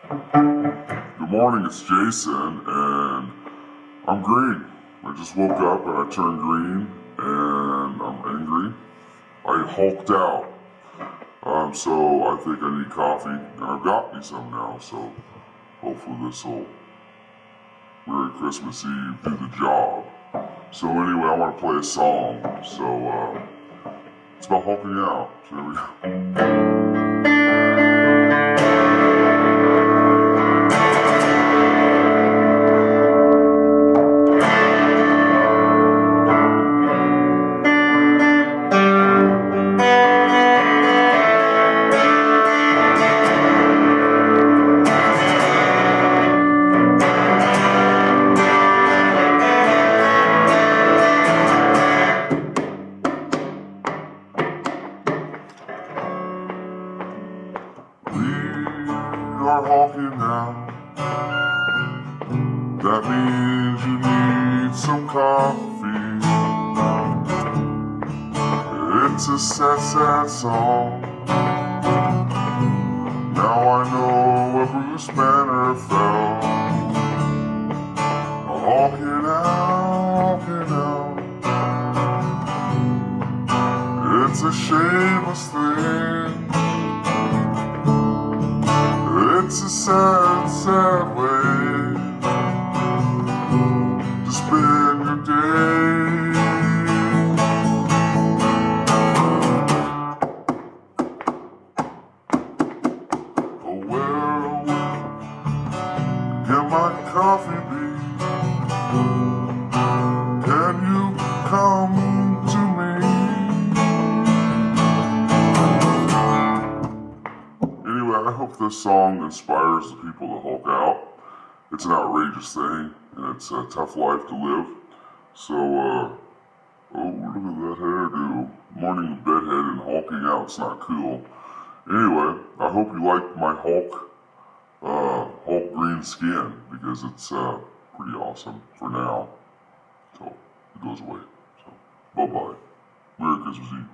Good morning, it's Jason, and I'm green. I just woke up and I turned green, and I'm angry. I hulked out. So I think I need coffee, and I've got me some now, so hopefully this will, Merry Christmas Eve, do the job. So anyway, I want to play a song, so it's about hulking out. So here we go. We are walking now. That means you need some coffee. It's a sad, sad song. Now I know where Bruce Banner fell. Walking out, walking out. It's a shameless thing. It's a sad, sad way to spend your day. Oh, where can my coffee be? Can you come to me? Anyway, I hope this song inspires the people to Hulk out. It's an outrageous thing, and it's a tough life to live. So, oh, look at that hairdo. Morning bedhead and hulking out's not cool. Anyway, I hope you like my Hulk green skin, because it's pretty awesome for now. So, it goes away. So, bye-bye. Merry Christmas Eve.